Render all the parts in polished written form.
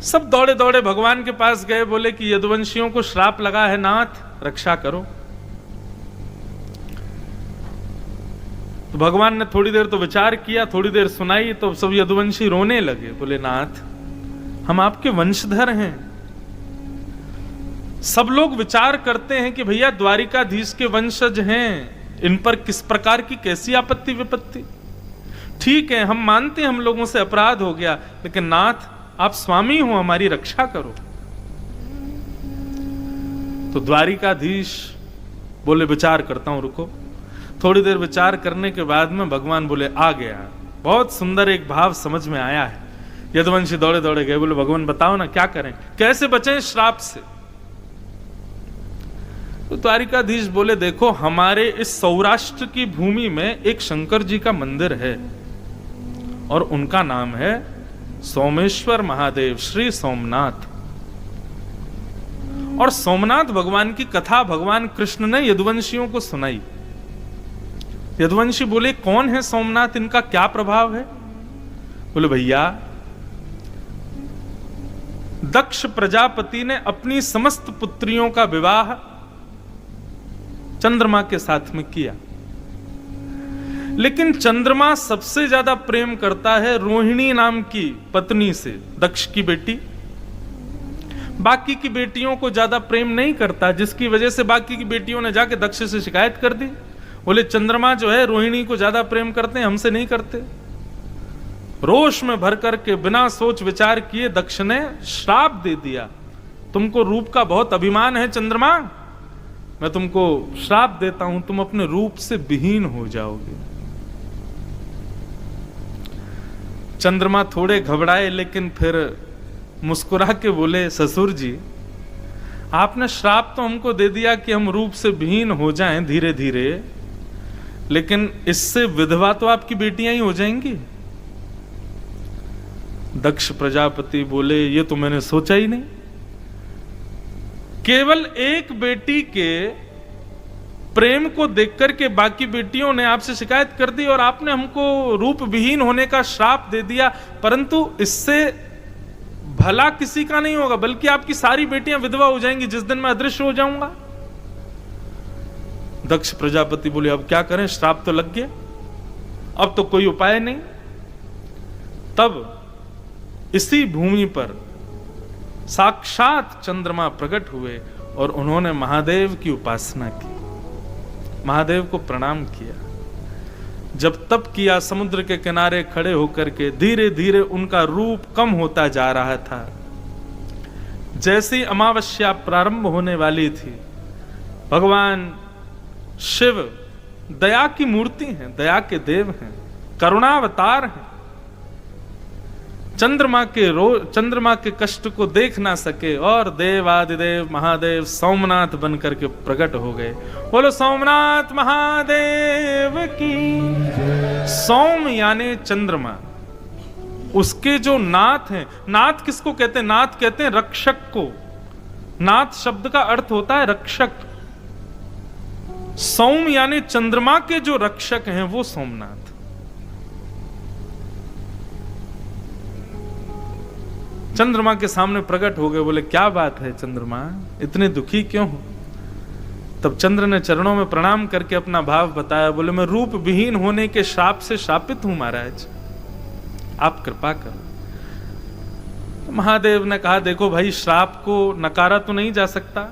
सब दौड़े दौड़े भगवान के पास गए, बोले कि यदुवंशियों को श्राप लगा है, नाथ रक्षा करो। तो भगवान ने थोड़ी देर तो विचार किया, थोड़ी देर सुनाई, तो सब यदुवंशी रोने लगे, बोले नाथ हम आपके वंशधर हैं। सब लोग विचार करते हैं कि भैया द्वारिकाधीश के वंशज हैं, इन पर किस प्रकार की कैसी आपत्ति विपत्ति। ठीक है, हम मानते हैं हम लोगों से अपराध हो गया, लेकिन नाथ आप स्वामी हो, हमारी रक्षा करो। तो द्वारिकाधीश बोले विचार करता हूं, रुको। थोड़ी देर विचार करने के बाद में भगवान बोले आ गया। बहुत सुंदर एक भाव समझ में आया है। यदुवंशी दौड़े दौड़े गए, बोले भगवान बताओ ना क्या करें, कैसे बचें श्राप से। तो द्वारिकाधीश बोले देखो, हमारे इस सौराष्ट्र की भूमि में एक शंकर जी का मंदिर है और उनका नाम है सोमेश्वर महादेव, श्री सोमनाथ। और सोमनाथ भगवान की कथा भगवान कृष्ण ने यदुवंशियों को सुनाई। यदुवंशी बोले कौन है सोमनाथ, इनका क्या प्रभाव है। बोले भैया दक्ष प्रजापति ने अपनी समस्त पुत्रियों का विवाह चंद्रमा के साथ में किया, लेकिन चंद्रमा सबसे ज्यादा प्रेम करता है रोहिणी नाम की पत्नी से, दक्ष की बेटी। बाकी की बेटियों को ज्यादा प्रेम नहीं करता, जिसकी वजह से बाकी की बेटियों ने जाके दक्ष से शिकायत कर दी। बोले चंद्रमा जो है रोहिणी को ज्यादा प्रेम करते हैं, हमसे नहीं करते। रोष में भर करके बिना सोच विचार किए दक्ष ने श्राप दे दिया, तुमको रूप का बहुत अभिमान है चंद्रमा, मैं तुमको श्राप देता हूं, तुम अपने रूप से विहीन हो जाओगे। चंद्रमा थोड़े घबराए, लेकिन फिर मुस्कुरा के बोले ससुर जी आपने श्राप तो हमको दे दिया कि हम रूप से विहीन हो जाएं धीरे धीरे, लेकिन इससे विधवा तो आपकी बेटियां ही हो जाएंगी। दक्ष प्रजापति बोले ये तो मैंने सोचा ही नहीं। केवल एक बेटी के प्रेम को देखकर के बाकी बेटियों ने आपसे शिकायत कर दी और आपने हमको रूप विहीन होने का श्राप दे दिया, परंतु इससे भला किसी का नहीं होगा, बल्कि आपकी सारी बेटियां विधवा हो जाएंगी जिस दिन मैं अदृश्य हो जाऊंगा। दक्ष प्रजापति बोले अब क्या करें, श्राप तो लग गया, अब तो कोई उपाय नहीं। तब इसी भूमि पर साक्षात चंद्रमा प्रकट हुए और उन्होंने महादेव की उपासना की, महादेव को प्रणाम किया। जब तप किया, समुद्र के किनारे खड़े होकर के धीरे धीरे उनका रूप कम होता जा रहा था। जैसी अमावस्या प्रारंभ होने वाली थी, भगवान शिव दया की मूर्ति हैं, दया के देव हैं, करुणावतार हैं। चंद्रमा के कष्ट को देख ना सके और देवादिदेव महादेव सोमनाथ बन करके प्रकट हो गए। बोलो सोमनाथ महादेव की। सोम यानी चंद्रमा, उसके जो नाथ हैं, नाथ किसको कहते हैं, नाथ कहते हैं रक्षक को। नाथ शब्द का अर्थ होता है रक्षक। सोम यानी चंद्रमा के जो रक्षक हैं वो सोमनाथ। चंद्रमा के सामने प्रकट हो गए। बोले क्या बात है चंद्रमा, इतने दुखी क्यों हो। तब चंद्र ने चरणों में प्रणाम करके अपना भाव बताया। बोले मैं रूप विहीन होने के श्राप से शापित हूं महाराज, आप कृपा करो। महादेव ने कहा देखो भाई, श्राप को नकारा तो नहीं जा सकता,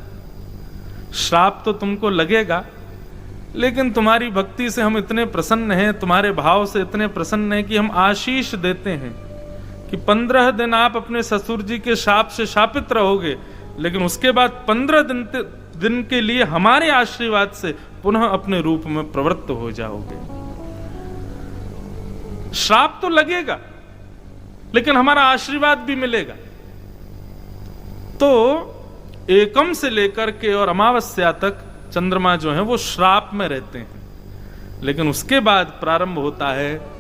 श्राप तो तुमको लगेगा, लेकिन तुम्हारी भक्ति से हम इतने प्रसन्न हैं, तुम्हारे भाव से इतने प्रसन्न हैं कि हम आशीष देते हैं कि 15 दिन आप अपने ससुर जी के शाप से शापित रहोगे, लेकिन उसके बाद 15 दिन के लिए हमारे आशीर्वाद से पुनः अपने रूप में प्रवृत्त हो जाओगे। श्राप तो लगेगा, लेकिन हमारा आशीर्वाद भी मिलेगा। तो एकम से लेकर के और अमावस्या तक चंद्रमा जो है वो श्राप में रहते हैं, लेकिन उसके बाद प्रारंभ होता है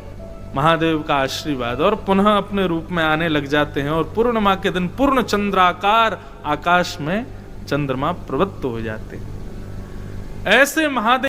महादेव का आशीर्वाद और पुनः अपने रूप में आने लग जाते हैं। और पूर्णिमा के दिन पूर्ण चंद्राकार आकाश में चंद्रमा प्रवृत्त हो जाते हैं। ऐसे महादेव